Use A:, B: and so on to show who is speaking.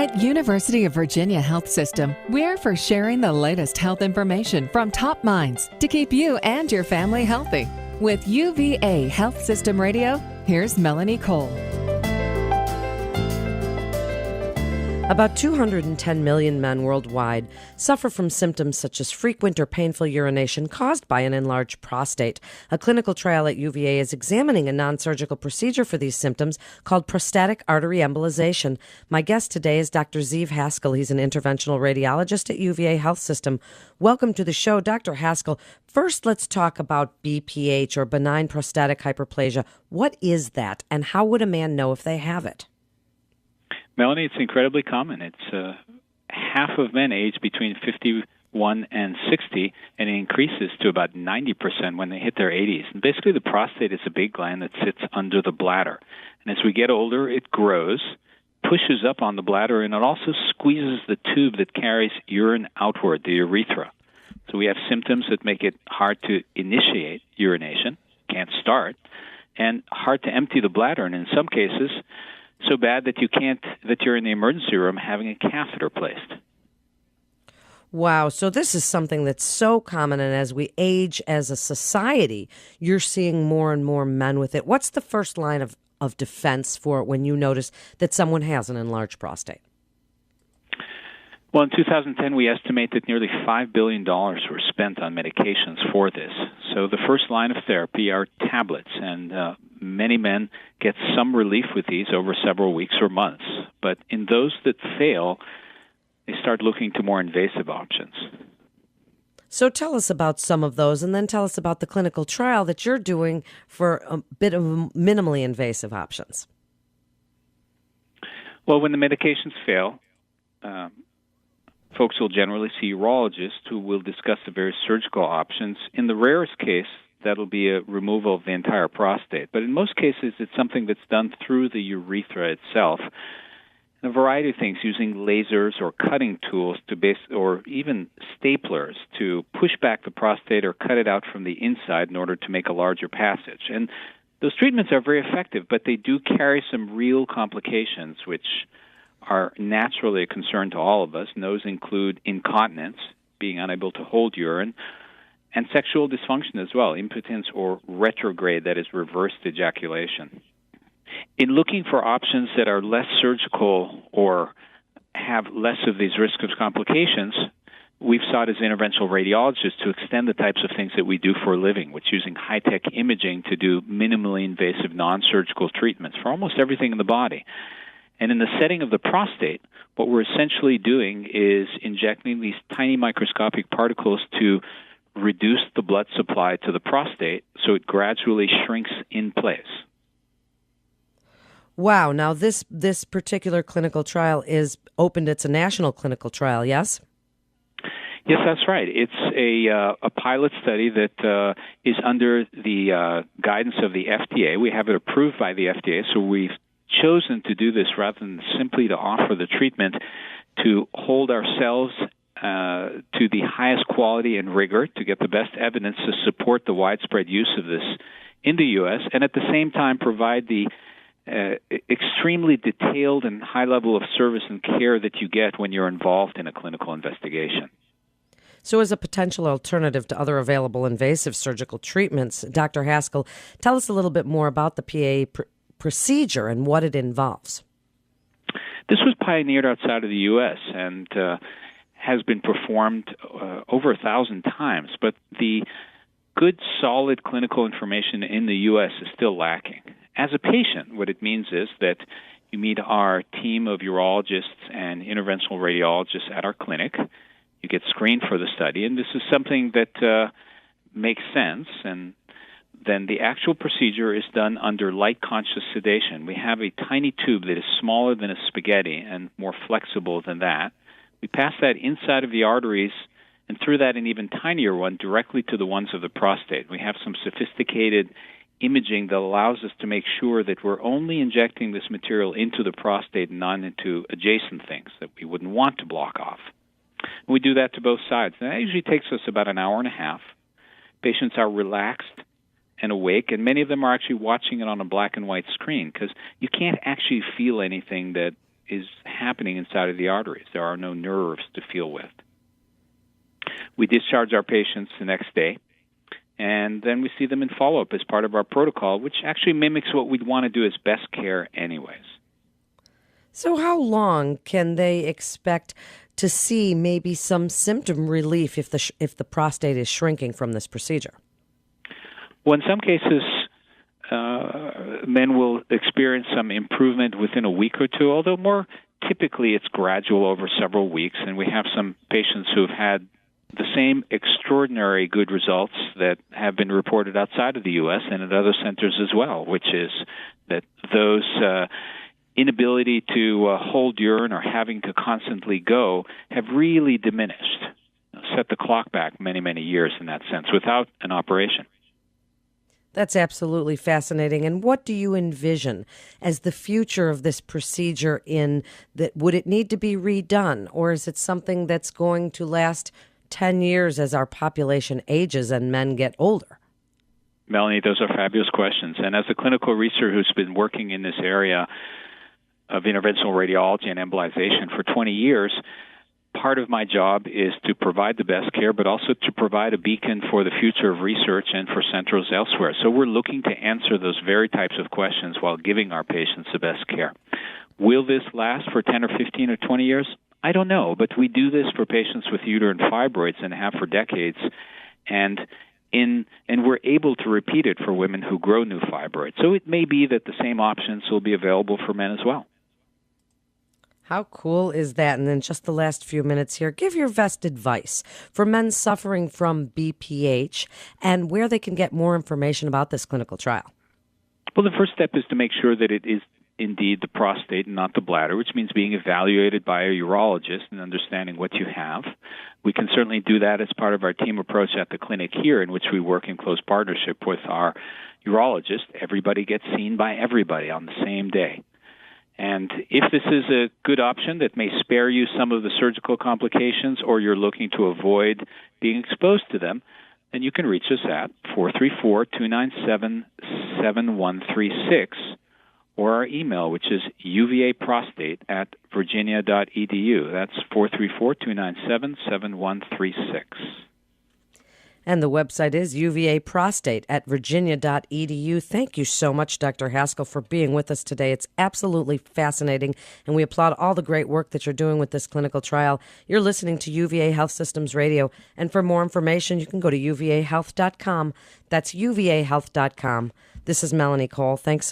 A: At University of Virginia Health System, we're for sharing the latest health information from top minds to keep you and your family healthy. With UVA Health System Radio, here's Melanie Cole.
B: About 210 million men worldwide suffer from symptoms such as frequent or painful urination caused by an enlarged prostate. A clinical trial at UVA is examining a non-surgical procedure for these symptoms called prostatic artery embolization. My guest today is Dr. Ziv Haskal. He's an interventional radiologist at UVA Health System. Welcome to the show, Dr. Haskal. First, let's talk about BPH, or benign prostatic hyperplasia. What is that, and how would a man know if they have it?
C: Melanie, it's incredibly common. It's half of men aged between 51 and 60, and it increases to about 90% when they hit their 80s. And basically, the prostate is a big gland that sits under the bladder. And as we get older, it grows, pushes up on the bladder, and it also squeezes the tube that carries urine outward, the urethra. So we have symptoms that make it hard to initiate urination, can't start, and hard to empty the bladder. And in some cases, so bad that you're in the emergency room having a catheter placed.
B: Wow. So this is something that's so common, and as we age as a society, you're seeing more and more men with it. What's the first line of defense for it when you notice that someone has an enlarged prostate?
C: Well, in 2010, we estimate that nearly $5 billion were spent on medications for this. So the first line of therapy are tablets, and many men get some relief with these over several weeks or months. But in those that fail, they start looking to more invasive options.
B: So tell us about some of those, and then tell us about the clinical trial that you're doing for a bit of minimally invasive options.
C: Well, when the medications fail, folks will generally see urologists who will discuss the various surgical options. In the rarest case, that'll be a removal of the entire prostate. But in most cases, it's something that's done through the urethra itself. And a variety of things, using lasers or cutting tools or even staplers to push back the prostate or cut it out from the inside in order to make a larger passage. And those treatments are very effective, but they do carry some real complications, which are naturally a concern to all of us, and those include incontinence, being unable to hold urine, and sexual dysfunction as well, impotence or retrograde, that is reversed ejaculation. In looking for options that are less surgical or have less of these risks of complications, we've sought as interventional radiologists to extend the types of things that we do for a living, which using high-tech imaging to do minimally invasive non-surgical treatments for almost everything in the body. And in the setting of the prostate, what we're essentially doing is injecting these tiny microscopic particles to reduce the blood supply to the prostate so it gradually shrinks in place.
B: Wow. Now, this particular clinical trial is opened. It's a national clinical trial, yes?
C: Yes, that's right. It's a pilot study that is under the guidance of the FDA. We have it approved by the FDA, so we've chosen to do this rather than simply to offer the treatment, to hold ourselves to the highest quality and rigor to get the best evidence to support the widespread use of this in the U.S., and at the same time provide the extremely detailed and high level of service and care that you get when you're involved in a clinical investigation.
B: So as a potential alternative to other available invasive surgical treatments, Dr. Haskal, tell us a little bit more about the PA procedure and what it involves.
C: This was pioneered outside of the U.S. and has been performed over 1,000 times, but the good, solid clinical information in the U.S. is still lacking. As a patient, what it means is that you meet our team of urologists and interventional radiologists at our clinic. You get screened for the study, and this is something that makes sense, and then the actual procedure is done under light-conscious sedation. We have a tiny tube that is smaller than a spaghetti and more flexible than that. We pass that inside of the arteries and through that an even tinier one directly to the ones of the prostate. We have some sophisticated imaging that allows us to make sure that we're only injecting this material into the prostate and not into adjacent things that we wouldn't want to block off. And we do that to both sides. And that usually takes us about an hour and a half. Patients are relaxed and awake, and many of them are actually watching it on a black and white screen because you can't actually feel anything that is happening inside of the arteries. There are no nerves to feel with. We discharge our patients the next day, and then we see them in follow-up as part of our protocol, which actually mimics what we'd want to do as best care anyways.
B: So how long can they expect to see maybe some symptom relief if the prostate is shrinking from this procedure?
C: Well, in some cases, men will experience some improvement within a week or two, although more typically it's gradual over several weeks, and we have some patients who have had the same extraordinary good results that have been reported outside of the U.S. and at other centers as well, which is that those inability to hold urine or having to constantly go have really diminished, set the clock back many, many years in that sense without an operation.
B: That's absolutely fascinating. And what do you envision as the future of this procedure in that? Would it need to be redone, or is it something that's going to last 10 years as our population ages and men get older?
C: Melanie, those are fabulous questions. And as a clinical researcher who's been working in this area of interventional radiology and embolization for 20 years, part of my job is to provide the best care, but also to provide a beacon for the future of research and for centers elsewhere. So we're looking to answer those very types of questions while giving our patients the best care. Will this last for 10 or 15 or 20 years? I don't know, but we do this for patients with uterine fibroids and have for decades, and we're able to repeat it for women who grow new fibroids. So it may be that the same options will be available for men as well.
B: How cool is that? And then just the last few minutes here, give your best advice for men suffering from BPH and where they can get more information about this clinical trial.
C: Well, the first step is to make sure that it is indeed the prostate and not the bladder, which means being evaluated by a urologist and understanding what you have. We can certainly do that as part of our team approach at the clinic here, in which we work in close partnership with our urologist. Everybody gets seen by everybody on the same day. And if this is a good option that may spare you some of the surgical complications, or you're looking to avoid being exposed to them, then you can reach us at 434-297-7136, or our email, which is uvaprostate@virginia.edu. That's 434-297-7136.
B: And the website is uvaprostate@virginia.edu. Thank you so much, Dr. Haskal, for being with us today. It's absolutely fascinating, and we applaud all the great work that you're doing with this clinical trial. You're listening to UVA Health Systems Radio, and for more information, you can go to uvahealth.com. That's uvahealth.com. This is Melanie Cole. Thanks.